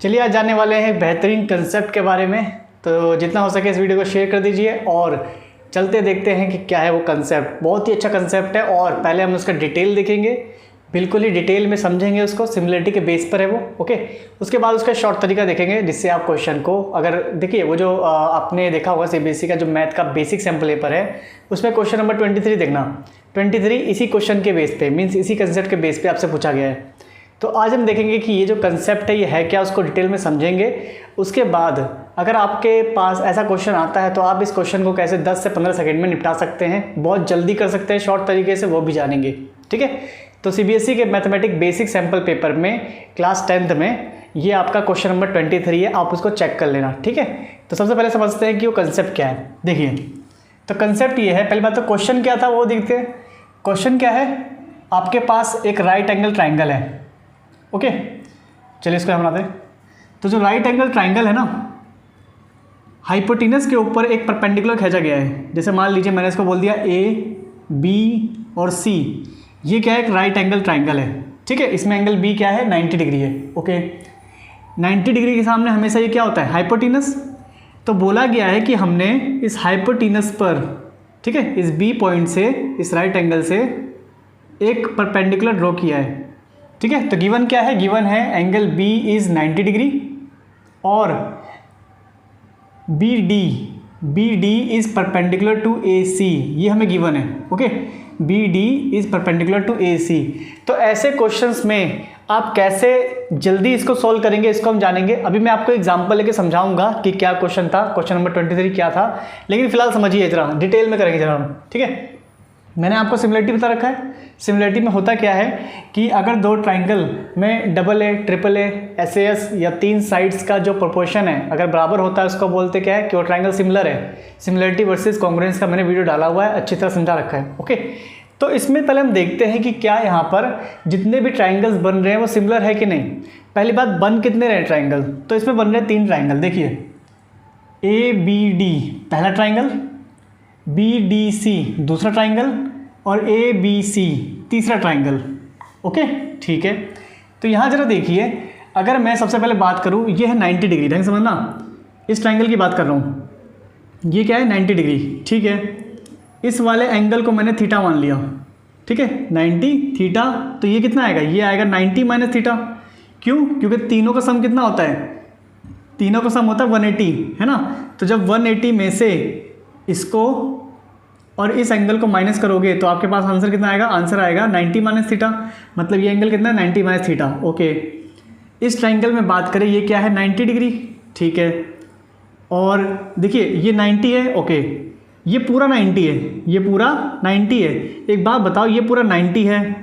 चलिए आज जानने वाले हैं बेहतरीन कंसेप्ट के बारे में, तो जितना हो सके इस वीडियो को शेयर कर दीजिए और चलते देखते हैं कि क्या है वो कंसेप्ट। बहुत ही अच्छा कंसेप्ट है और पहले हम उसका डिटेल देखेंगे, बिल्कुल ही डिटेल में समझेंगे उसको, सिमिलरिटी के बेस पर है वो। ओके, उसके बाद उसका शॉर्ट तरीका देखेंगे जिससे आप क्वेश्चन को, अगर देखिए वो जो आपने देखा होगा सीबीएसई का जो मैथ का बेसिक सैम्पल पेपर है उसमें क्वेश्चन नंबर 23 देखना, 23 इसी क्वेश्चन के बेस पे, मीन्स इसी कंसेप्ट के बेस पे आपसे पूछा गया है। तो आज हम देखेंगे कि ये जो कंसेप्ट है ये है क्या, उसको डिटेल में समझेंगे। उसके बाद अगर आपके पास ऐसा क्वेश्चन आता है तो आप इस क्वेश्चन को कैसे 10 से 15 सेकंड में निपटा सकते हैं, बहुत जल्दी कर सकते हैं शॉर्ट तरीके से, वो भी जानेंगे। ठीक है, तो सीबीएसई के मैथमेटिक्स बेसिक सैम्पल पेपर में क्लास 10th में ये आपका क्वेश्चन नंबर 23 है, आप उसको चेक कर लेना। ठीक है, तो सबसे पहले समझते हैं कि वो कंसेप्ट क्या है। देखिए, तो कंसेप्ट ये है, पहली बात तो क्वेश्चन क्या था वो देखते हैं। क्वेश्चन क्या है, आपके पास एक राइट एंगल ट्राइंगल है। ओके, चलिए इसको हम बनाते हैं। तो जो राइट एंगल ट्राइंगल है ना, हाइपोटेनस के ऊपर एक परपेंडिकुलर खींचा गया है। जैसे मान लीजिए मैंने इसको बोल दिया ए, बी और सी, ये क्या है, एक राइट एंगल ट्राइंगल है। ठीक है, इसमें एंगल बी क्या है, 90 डिग्री है। ओके, 90 डिग्री के सामने हमेशा ये क्या होता है, हाइपोटेनस। तो बोला गया है कि हमने इस हाइपोटेनस पर, ठीक है, इस बी पॉइंट से, इस राइट एंगल से एक परपेंडिकुलर ड्रॉ किया है। ठीक है, तो गिवन क्या है, गिवन है एंगल बी इज़ 90 डिग्री और B D is perpendicular to A C, ये हमें गिवन है। Okay, B D is perpendicular to A C. तो ऐसे क्वेश्चंस में आप कैसे जल्दी इसको सॉल्व करेंगे, इसको हम जानेंगे। अभी मैं आपको एग्जांपल लेके समझाऊंगा कि क्या क्वेश्चन था, क्वेश्चन नंबर 23 क्या था, लेकिन फिलहाल समझिए जरा, डिटेल में करेंगे जरा हम। ठीक है, मैंने आपको सिमिलरिटी बता रखा है। सिमिलरिटी में होता क्या है कि अगर दो ट्राइंगल में double A, triple A, S या 3 साइड्स का जो प्रोपोर्शन है अगर बराबर होता है, उसको बोलते क्या है कि वो ट्राइंगल सिमिलर है। सिमिलरिटी वर्सेस कॉन्ग्रुएंस का मैंने वीडियो डाला हुआ है, अच्छी तरह समझा रखा है। ओके, तो इसमें पहले हम देखते हैं कि क्या यहाँ पर जितने भी ट्राइंगल्स बन रहे हैं वो सिमिलर है कि नहीं। पहली बात, बन कितने रहे ट्राइंगल, तो इसमें बन रहे 3 ट्राइंगल। देखिए, ए बी डी पहला ट्राइंगल, बी डी सी दूसरा ट्राइंगल और ए बी सी तीसरा ट्राइंगल। ओके, ठीक है, तो यहाँ जरा देखिए, अगर मैं सबसे पहले बात करूँ, ये है 90 डिग्री, ढंग समझना, इस ट्राइंगल की बात कर रहा हूँ, ये क्या है 90 डिग्री। ठीक है, इस वाले एंगल को मैंने थीटा मान लिया। ठीक है, 90 थीटा, तो ये कितना आएगा, ये आएगा 90 माइनस थीटा। क्यों, क्योंकि तीनों का सम कितना होता है, तीनों का सम होता है 180, है ना। तो जब 180 में से इसको और इस एंगल को माइनस करोगे तो आपके पास आंसर कितना आएगा, आंसर आएगा 90 माइनस थीटा। मतलब ये एंगल कितना है, 90 माइनस थीटा। ओके, इस ट्राइंगल में बात करें, ये क्या है 90 डिग्री। ठीक है, और देखिए ये 90 है। ओके, ये पूरा 90 है, ये पूरा 90 है। एक बात बताओ, ये पूरा 90 है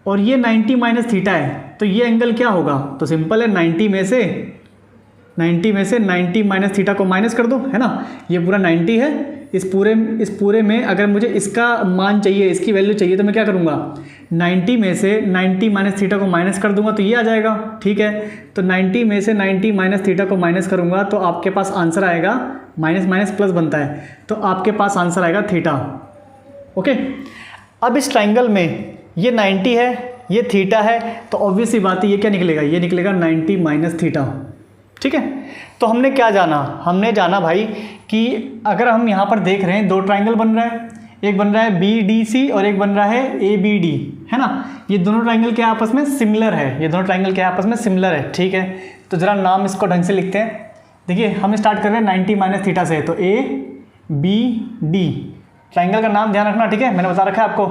और ये 90 माइनस थीटा है, तो ये एंगल क्या होगा, तो सिंपल है, 90 में से 90 माइनस थीटा को माइनस कर दो, है ना। ये पूरा 90 है, इस पूरे में अगर मुझे इसका मान चाहिए, इसकी वैल्यू चाहिए, तो मैं क्या करूँगा, 90 में से 90 माइनस थीटा को माइनस कर दूंगा तो ये आ जाएगा। ठीक है, तो 90 में से 90 माइनस थीटा को माइनस करूँगा तो आपके पास आंसर आएगा, माइनस माइनस प्लस बनता है, तो आपके पास आंसर आएगा थीटा। ओके, अब इस ट्राइंगल में ये 90 है, ये थीटा है, तो ऑब्वियसली बात है ये क्या निकलेगा, ये निकलेगा 90 माइनस थीटा। ठीक है, तो हमने क्या जाना, हमने जाना भाई कि अगर हम यहाँ पर देख रहे हैं 2 ट्राइंगल बन रहा है, एक बन रहा है बी डी सी और एक बन रहा है ए बी डी, है ना। ये दोनों ट्राइंगल क्या आपस में सिमिलर है, ये दोनों ट्राइंगल क्या आपस में सिमिलर है। ठीक है, तो ज़रा नाम इसको ढंग से लिखते हैं। देखिए, हम स्टार्ट कर रहे हैं 90 माइनस थीटा से, तो ए बी डी ट्राइंगल का नाम ध्यान रखना। ठीक है, मैंने बता रखा है आपको।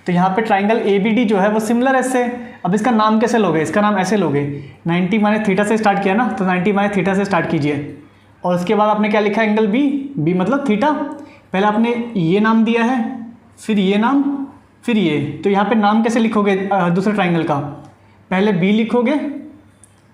तो यहाँ पे ट्राइंगल ए बी डी जो है वो सिमिलर है इससे। अब इसका नाम कैसे लोगे, इसका नाम ऐसे लोगे, 90 माइनस थीटा से स्टार्ट किया ना, तो 90 माइनस थीटा से स्टार्ट कीजिए और उसके बाद आपने क्या लिखा, एंगल बी, बी मतलब थीटा। पहले आपने ये नाम दिया है, फिर ये नाम, फिर ये, तो यहाँ पे नाम कैसे लिखोगे दूसरे ट्राइंगल का, पहले बी लिखोगे,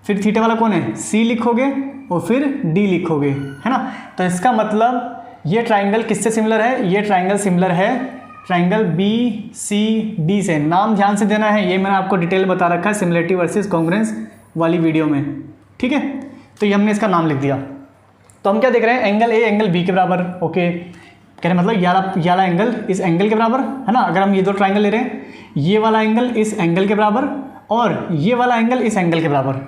फिर थीटा वाला कौन है, सी लिखोगे और फिर डी लिखोगे, है ना। तो इसका मतलब ये ट्राइंगल किससे सिमिलर है, ये ट्राइंगल सिमिलर है ट्राइंगल बी सी डी से। नाम ध्यान से देना है, ये मैंने आपको डिटेल बता रखा है सिमिलरिटी वर्सेस कॉन्ग्रुएंस वाली वीडियो में। ठीक है, तो ये हमने इसका नाम लिख दिया। तो हम क्या देख रहे हैं, एंगल ए एंगल बी के बराबर। ओके, कह रहे मतलब ये वाला एंगल इस एंगल के बराबर, है ना। अगर हम ये 2 ट्राइंगल ले रहे हैं, ये वाला एंगल इस एंगल के बराबर और ये वाला एंगल इस एंगल के बराबर।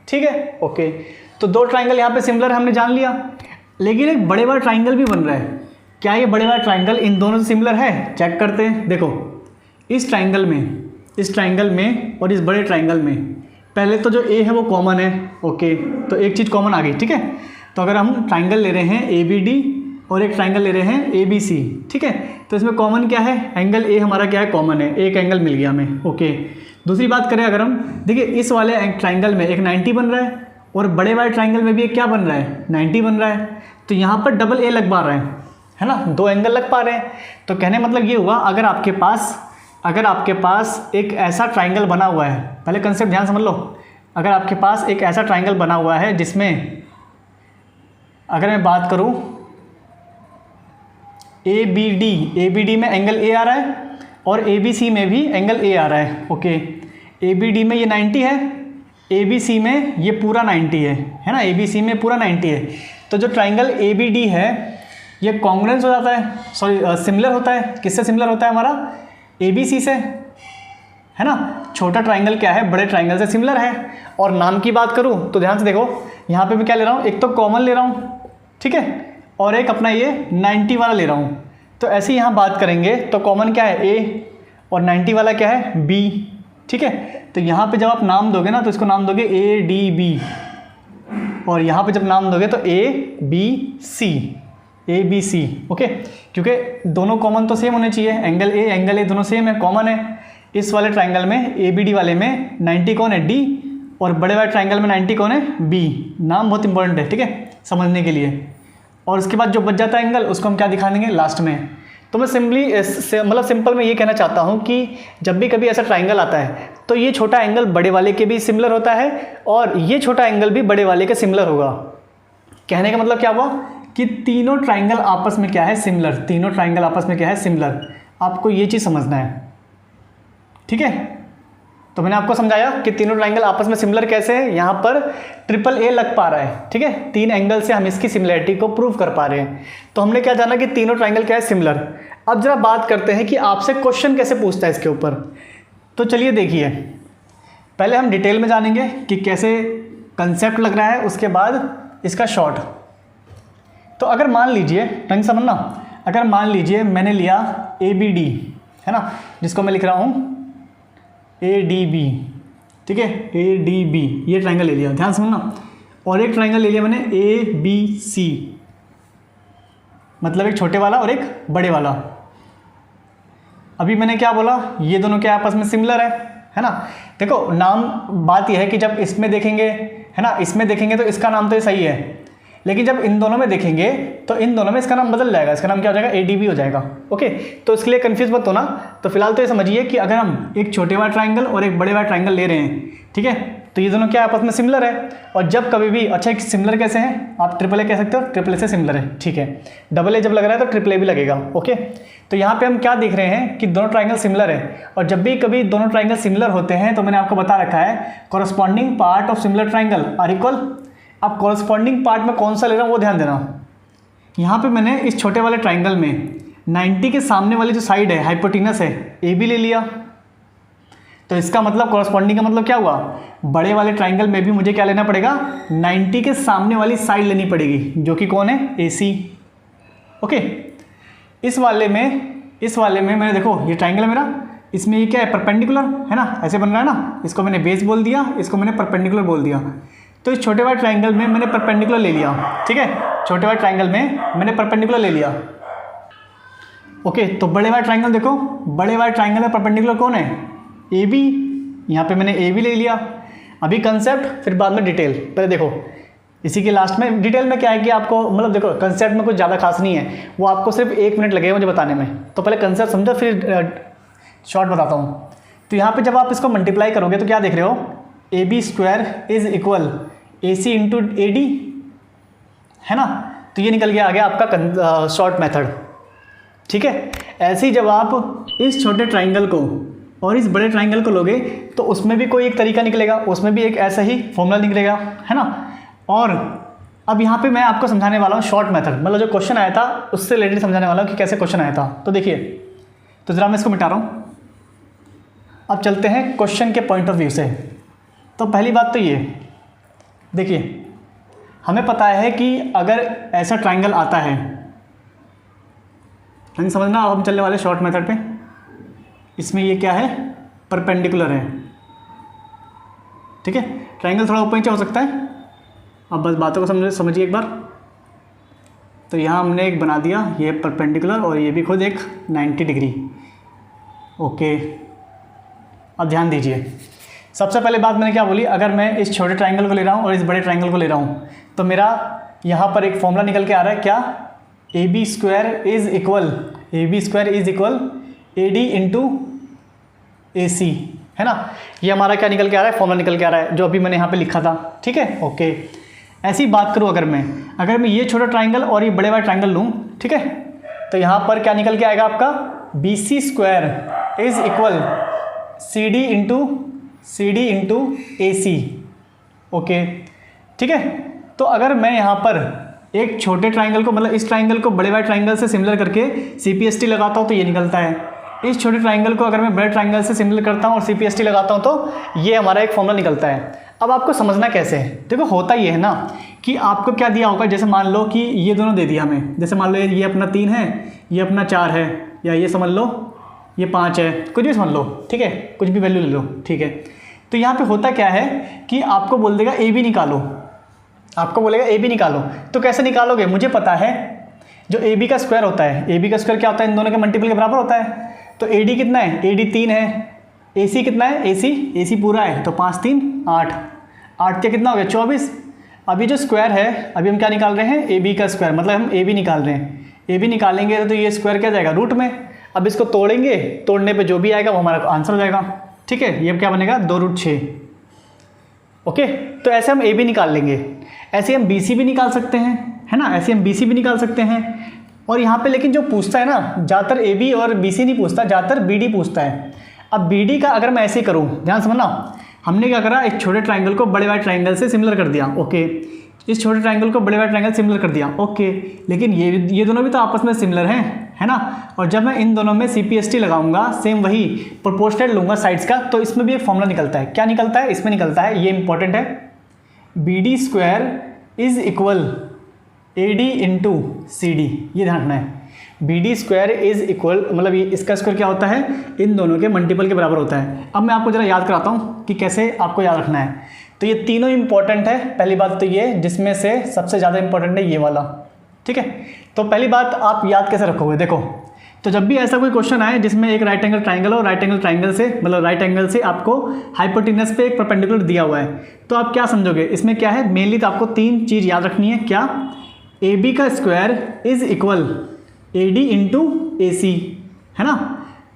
ठीक है, ओके। तो दो ट्राइंगल यहाँ पे सिमिलर हमने जान लिया, लेकिन एक बड़े वाला ट्राइंगल भी बन रहा है। क्या ये बड़े वाला ट्राइंगल इन दोनों से सिमिलर है? चेक करते हैं। देखो इस ट्राइंगल में और इस बड़े ट्राइंगल में पहले तो जो ए है वो कॉमन है, ओके, तो एक चीज़ कॉमन आ गई, ठीक है। तो अगर हम ट्राइंगल ले रहे हैं ए बी डी और एक ट्राइंगल ले रहे हैं ए बी सी, ठीक है, तो इसमें कॉमन क्या है? एंगल ए हमारा क्या है? कॉमन है, एक एंगल मिल गया हमें, ओके। दूसरी बात करें अगर हम, देखिए इस वाले ट्राइंगल में एक 90 बन रहा है और बड़े वाले ट्राइंगल में भी एक क्या बन रहा है? 90 बन रहा है। तो यहाँ पर डबल ए लग पा रहे हैं, है ना, दो एंगल लग पा रहे हैं। तो कहने मतलब ये हुआ, अगर आपके पास एक ऐसा ट्राइंगल बना हुआ है, पहले कंसेप्ट ध्यान समझ लो। अगर आपके पास एक ऐसा ट्राइंगल बना हुआ है जिसमें अगर मैं बात करूं ए बी डी में एंगल ए आ रहा है और ए बी सी में भी एंगल ए आ रहा है, ओके। ए बी डी में ये 90 है, ए बी सी में ये पूरा 90 है ना, ए बी सी में पूरा 90 है। तो जो ट्राइंगल ए बी डी है ये कॉन्ग्रुएंस हो जाता है, सॉरी सिमिलर होता है। किससे सिमिलर होता है? हमारा ए बी सी से, है ना। छोटा ट्राइंगल क्या है? बड़े ट्राइंगल से सिमिलर है। और नाम की बात करूं तो ध्यान से देखो, यहाँ पे मैं क्या ले रहा हूँ? एक तो कॉमन ले रहा हूँ, ठीक है, और एक अपना ये 90 वाला ले रहा हूँ। तो ऐसे ही यहाँ बात करेंगे तो कॉमन क्या है? ए, और 90 वाला क्या है? बी, ठीक है। तो यहाँ पे जब आप नाम दोगे ना तो इसको नाम दोगे ए डी बी, और यहाँ पे जब नाम दोगे तो ए बी सी, ओके। क्योंकि दोनों कॉमन तो सेम होने चाहिए, एंगल ए दोनों सेम है, कॉमन है। इस वाले ट्राइंगल में ए बी डी वाले में 90 कौन है? डी, और बड़े वाले ट्राइंगल में 90 कौन है? बी। नाम बहुत इंपॉर्टेंट है, ठीक है, समझने के लिए। और उसके बाद जो बच जाता है एंगल उसको हम क्या दिखा देंगे? लास्ट में। तो मैं सिंपल में ये कहना चाहता हूँ कि जब भी कभी ऐसा ट्राइंगल आता है तो ये छोटा एंगल बड़े वाले के भी सिमिलर होता है और ये छोटा एंगल भी बड़े वाले के सिमिलर होगा। कहने का मतलब क्या हुआ कि तीनों ट्राइंगल आपस में क्या है? सिमिलर। तीनों ट्राइंगल आपस में क्या है? सिमिलर। आपको ये चीज़ समझना है, ठीक है। तो मैंने आपको समझाया कि तीनों ट्राइंगल आपस में सिमिलर कैसे है। यहाँ पर ट्रिपल ए लग पा रहा है, ठीक है, तीन एंगल से हम इसकी सिमिलरिटी को प्रूव कर पा रहे हैं। तो हमने क्या जाना कि तीनों ट्राइंगल क्या है? सिमिलर। अब जरा बात करते हैं कि आपसे क्वेश्चन कैसे पूछता है इसके ऊपर। तो चलिए देखिए, पहले हम डिटेल में जानेंगे कि कैसे कंसेप्ट लग रहा है, उसके बाद इसका शॉर्ट। तो अगर मान लीजिए, ढंग समझना, अगर मान लीजिए मैंने लिया ए बी डी, है ना, जिसको मैं लिख रहा हूँ ए डी बी, ठीक है, ए डी बी, ये ट्राइंगल ले लिया, ध्यान समझना। और एक ट्राइंगल ले लिया मैंने ए बी सी, मतलब एक छोटे वाला और एक बड़े वाला। अभी मैंने क्या बोला? ये दोनों क्या आपस में सिमिलर है ना। देखो नाम, बात यह है कि जब इसमें देखेंगे, है ना, इसमें देखेंगे तो इसका नाम तो ये सही है, लेकिन जब इन दोनों में देखेंगे तो इन दोनों में इसका नाम बदल जाएगा, इसका नाम क्या हो जाएगा? ADB हो जाएगा, ओके। तो इसके लिए कंफ्यूज मत होना। तो फिलहाल तो ये समझिए कि अगर हम एक छोटे वाला ट्राइंगल और एक बड़े वाला ट्राइंगल ले रहे हैं, ठीक है, तो ये दोनों क्या आपस में सिमिलर है। और जब कभी भी, अच्छा एक सिमिलर कैसे हैं? आप ट्रिपल ए कह सकते हो, ट्रिपल ए से सिमिलर है, ठीक है। डबल ए जब लग रहा है तो ट्रिपल ए भी लगेगा, ओके। तो यहाँ पे हम क्या देख रहे हैं कि दोनों ट्राइंगल सिमिलर है। और जब भी कभी दोनों ट्राइंगल सिमिलर होते हैं तो मैंने आपको बता रखा है corresponding part of similar triangle are equal. अब कॉरस्पॉन्डिंग पार्ट में कौन सा ले रहा हूँ वो ध्यान देना। यहाँ पे मैंने इस छोटे वाले ट्राइंगल में 90 के सामने वाली जो साइड है, हाइपोटेनस है, ए बी ले लिया। तो इसका मतलब कॉरस्पॉन्डिंग का मतलब क्या हुआ? बड़े वाले ट्राइंगल में भी मुझे क्या लेना पड़ेगा? 90 के सामने वाली साइड लेनी पड़ेगी, जो कि कौन है? AC, okay. इस वाले में मैंने, देखो ये ट्राइंगल है मेरा, इसमें ये क्या है? परपेंडिकुलर, है ना, ऐसे बन रहा है ना। इसको मैंने बेस बोल दिया, इसको मैंने परपेंडिकुलर बोल दिया। तो इस छोटे वाले ट्राइंगल में मैंने परपेंडिकुलर ले लिया, ठीक है, छोटे वाले ट्राइंगल में मैंने परपेंडिकुलर ले लिया, ओके। तो बड़े वाले ट्राइंगल देखो, बड़े वाले ट्राइंगल में परपेंडिकुलर कौन है? AB। यहाँ पे मैंने AB ले लिया। अभी कंसेप्ट, फिर बाद में डिटेल। पहले देखो, इसी के लास्ट में डिटेल में क्या है कि आपको, मतलब देखो कंसेप्ट में कुछ ज़्यादा खास नहीं है, वो आपको सिर्फ 1 मिनट लगेगा मुझे बताने में। तो पहले कंसेप्ट समझो, फिर शॉर्ट बताता हूँ। तो यहाँ पे जब आप इसको मल्टीप्लाई करोगे तो क्या देख रहे हो? AB² is equal AC into AD, है ना। तो ये निकल गया, आ गया आपका शॉर्ट मेथड, ठीक है। ऐसे ही जब आप इस छोटे ट्राइंगल को और इस बड़े ट्राइंगल को लोगे तो उसमें भी कोई एक तरीका निकलेगा, उसमें भी एक ऐसा ही फॉर्मूला निकलेगा, है ना। और अब यहाँ पे मैं आपको समझाने वाला हूँ शॉर्ट मेथड, मतलब जो क्वेश्चन आया था उससे रिलेटेड समझाने वाला हूँ कि कैसे क्वेश्चन आया था। तो देखिए, तो ज़रा मैं इसको मिटा रहा हूँ। अब चलते हैं क्वेश्चन के पॉइंट ऑफ व्यू से। तो पहली बात तो ये देखिए हमें पता है कि अगर ऐसा ट्राइंगल आता है, यानी समझना, अब हम चलने वाले शॉर्ट मेथड पे। इसमें ये क्या है, परपेंडिकुलर है, ठीक है। ट्राइंगल थोड़ा ऊपर नीचे हो सकता है, अब बस बातों को समझिए एक बार। तो यहाँ हमने एक बना दिया, ये परपेंडिकुलर और ये भी खुद एक 90 डिग्री। ओके, अब ध्यान दीजिए, सबसे पहले बात मैंने क्या बोली, अगर मैं इस छोटे ट्राइंगल को ले रहा हूँ और इस बड़े ट्राइंगल को ले रहा हूँ तो मेरा यहाँ पर एक फॉर्मूला निकल के आ रहा है, क्या, AB² is equal AD into AC, है ना। ये हमारा क्या निकल के आ रहा है, फॉर्मूला निकल के आ रहा है जो अभी मैंने यहाँ पे लिखा था, ठीक है। ओके, ऐसी बात करूँ अगर मैं ये छोटा ट्राइंगल और ये बड़े वाला ट्राइंगल लूँ, ठीक है, तो यहाँ पर क्या निकल के आएगा आपका, BC² is equal CD into AC। Okay, ठीक है। तो अगर मैं यहाँ पर एक छोटे ट्राइंगल को, मतलब इस ट्राइंगल को बड़े वाले ट्राइंगल से सिमिलर करके CPST लगाता हूँ तो ये निकलता है। इस छोटे ट्राइंगल को अगर मैं बड़े ट्राइंगल से सिमिलर करता हूँ और CPST लगाता हूँ तो ये हमारा एक फॉर्मूला निकलता है। अब आपको समझना कैसे है, देखो होता ये है ना कि आपको क्या दिया होगा, जैसे मान लो कि ये दोनों दे दिया हमें, जैसे मान लो ये अपना 3 है, ये अपना 4 है, या ये समझ लो ये 5 है, कुछ भी समझ लो, ठीक है, कुछ भी वैल्यू ले लो, ठीक है। तो यहाँ पे होता क्या है कि आपको बोल देगा AB निकालो, आपको बोलेगा AB निकालो। तो कैसे निकालोगे, मुझे पता है जो AB का स्क्वायर होता है, AB का स्क्वायर क्या होता है, इन दोनों के मल्टीपल के बराबर होता है। तो AD कितना है, AD 3 है, AC कितना है, AC पूरा है, तो 5 3 8, 8 के कितना हो गया 24। अभी जो स्क्वायर है, अभी हम क्या निकाल रहे हैं, AB का स्क्वायर, मतलब हम AB निकाल रहे हैं। AB निकालेंगे तो ये स्क्वायर क्या जाएगा, रूट में। अब इसको तोड़ेंगे, तोड़ने पे जो भी आएगा वो हमारा आंसर हो जाएगा, ठीक है। ये क्या बनेगा, 2√6। ओके, तो ऐसे हम AB निकाल लेंगे, ऐसे हम BC भी निकाल सकते हैं, है ना, ऐसे हम BC भी निकाल सकते हैं। और यहाँ पे लेकिन जो पूछता है ना, ज़्यादातर AB और BC नहीं पूछता, ज़्यादातर BD पूछता है। अब BD का अगर मैं ऐसे ही करूँ, ध्यान समझना, हमने क्या करा, एक छोटे ट्राइंगल को बड़े वाले ट्राइंगल से सिमिलर कर दिया, ओके, इस छोटे ट्राइंगल को बड़े वाले ट्राइंगल सिमिलर कर दिया, ओके, लेकिन ये दोनों भी तो आपस में सिमिलर हैं, है ना। और जब मैं इन दोनों में CPST लगाऊंगा, सेम वही प्रोपोर्शनल लूँगा साइड्स का, तो इसमें भी एक फॉर्मूला निकलता है। क्या निकलता है, इसमें निकलता है, ये इंपॉर्टेंट है, BD² is equal AD into CD। ये ध्यान रखना है, BD² इज़ इक्वल, मतलब ये इसका स्क्वायर क्या होता है, इन दोनों के मल्टीपल के बराबर होता है। अब मैं आपको ज़रा याद कराता हूँ कि कैसे आपको याद रखना है। तो ये तीनों इंपॉर्टेंट है, पहली बात तो ये, जिसमें से सबसे ज़्यादा इंपॉर्टेंट है ये वाला, ठीक है। तो पहली बात आप याद कैसे रखोगे, देखो, तो जब भी ऐसा कोई क्वेश्चन आए जिसमें एक राइट एंगल ट्राइंगल हो, राइट एंगल ट्राइंगल से, मतलब राइट एंगल से आपको हाइपोटेनस पे एक परपेंडिकुलर दिया हुआ है, तो आप क्या समझोगे, इसमें क्या है, मेनली तो आपको 3 चीज़ याद रखनी है। क्या, AB का square is equal AD into AC, है ना।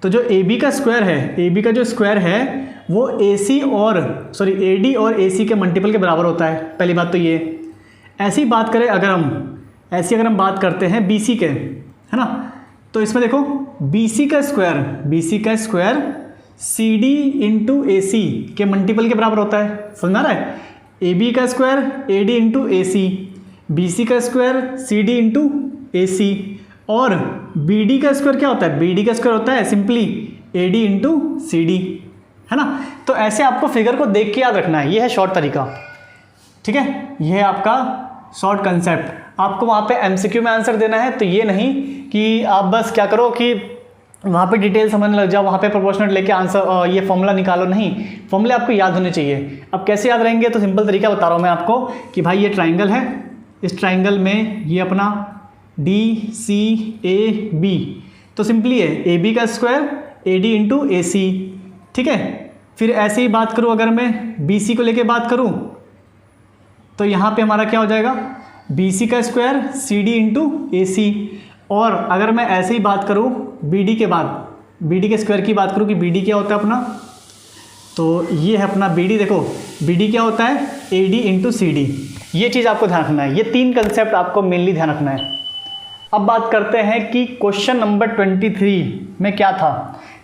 तो जो AB का स्क्वायर है, AB का जो स्क्वायर है वो AD और AC के मल्टीपल के बराबर होता है, पहली बात तो ये। ऐसी बात करें अगर हम बात करते हैं BC के, है ना, तो इसमें देखो BC का स्क्वायर CD इंटू AC के मल्टीपल के बराबर होता है, समझ आ रहा है। AB का square AD into AC, BC का स्क्वायर CD इंटू AC, और BD का स्क्वायर क्या होता है, BD का स्क्वायर होता है सिंपली AD इंटू CD, है ना। तो ऐसे आपको फिगर को देख के याद रखना है, ये है शॉर्ट तरीका, ठीक है। ये है आपका शॉर्ट कंसेप्ट। आपको वहाँ पे MCQ में आंसर देना है, तो ये नहीं कि आप बस क्या करो कि वहाँ पे डिटेल समझने लग जाओ, वहाँ पे प्रोपोर्शनल लेके आंसर ये फॉर्मूला निकालो, नहीं, फॉर्मूले आपको याद होने चाहिए। अब कैसे याद रहेंगे, तो सिंपल तरीका बता रहा हूँ मैं आपको कि भाई ये ट्राइंगल है, इस ट्राइंगल में ये अपना DCAB, तो सिंपली है AB का स्क्वायर AD इंटू AC, ठीक है। फिर ऐसे ही बात करूँ, अगर मैं BC को लेके बात करूँ तो यहाँ पे हमारा क्या हो जाएगा, BC का स्क्वायर CD इंटू AC। और अगर मैं ऐसे ही बात करूँ BD के स्क्वायर की बात करूँ कि BD क्या होता है अपना, तो ये है अपना BD, देखो BD क्या होता है, AD इंटू CD। ये चीज़ आपको ध्यान रखना है, ये 3 कंसेप्ट आपको मेनली ध्यान रखना है। अब बात करते हैं कि क्वेश्चन नंबर 23 में क्या था।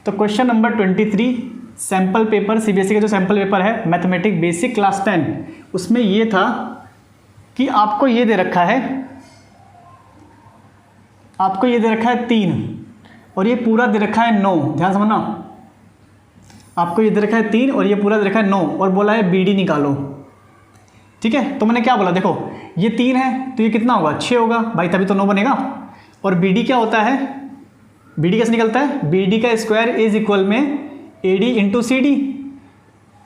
तो question number 23 sample paper, CBSE का जो सैम्पल पेपर है मैथमेटिक्स बेसिक क्लास 10, उसमें ये था कि आपको ये दे रखा है, 3 और ये पूरा दे रखा है 9, ध्यान समझना, आपको ये दे रखा है 3 और ये पूरा दे रखा है 9, और बोला है BD निकालो, ठीक है, तो मैंने क्या बोला, देखो ये 3 है तो ये कितना होगा, 6 होगा भाई, तभी तो 9 बनेगा। और बी डी क्या होता है, बी डी कैसे निकलता है, बी डी का स्क्वायर इज इक्वल में a d into c d.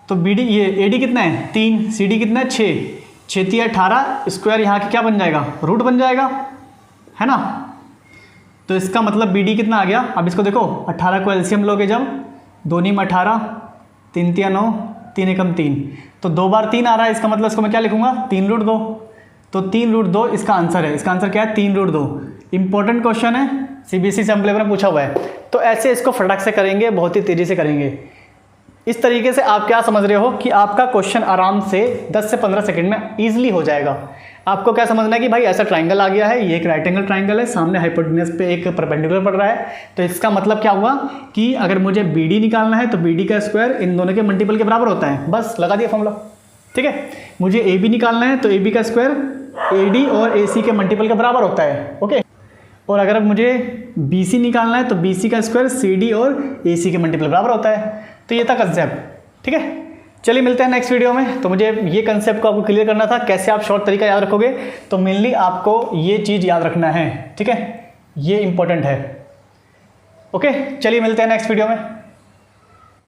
तो बी डी, ये ए डी कितना है 3, सी डी कितना है 6, 6 3 18, स्क्वायर यहाँ की क्या बन जाएगा, रूट बन जाएगा, है ना। तो इसका मतलब बी डी कितना आ गया, अब इसको देखो 18 को एलसीएम लोगे जब, 2 में 18, 3 3 9, 3 एकम 3, तो 2 बार 3 आ रहा है, इसका मतलब इसको मैं क्या लिखूंगा 3 रूट 2। तो 3 रूट 2 इसका आंसर है, इसका आंसर क्या है 3 रूट 2। इंपॉर्टेंट क्वेश्चन है, सीबीएसई एग्जाम में पूछा हुआ है। तो ऐसे इसको फटाक से करेंगे, बहुत ही तेज़ी से करेंगे। इस तरीके से आप क्या समझ रहे हो कि आपका क्वेश्चन आराम से 10 से 15 सेकंड में ईजिली हो जाएगा। आपको क्या समझना है कि भाई ऐसा ट्राइंगल आ गया है, ये एक राइट एंगल ट्राइंगल है, सामने हाइपोटेन्यूज पे एक परपेंडिकुलर पड़ रहा है, तो इसका मतलब क्या हुआ कि अगर मुझे बी डी निकालना है तो बी डी का स्क्वायर इन दोनों के मल्टीपल के बराबर होता है, बस लगा दिया फॉर्मूला। ठीक है, मुझे ए बी निकालना है तो ए बी का स्क्वायर ए डी और ए सी के मल्टीपल के बराबर होता है। ओके, और अगर मुझे बी सी निकालना है तो बी सी का स्क्वायर सी डी और ए सी के मल्टीपल बराबर होता है। तो ये था कंसेप्ट। ठीक है, चलिए मिलते हैं नेक्स्ट वीडियो में। तो मुझे ये कंसेप्ट को आपको क्लियर करना था, कैसे आप शॉर्ट तरीका याद रखोगे, तो मेनली आपको ये चीज़ याद रखना है। ठीक है, ये इंपॉर्टेंट है। ओके, चलिए मिलते हैं नेक्स्ट वीडियो में।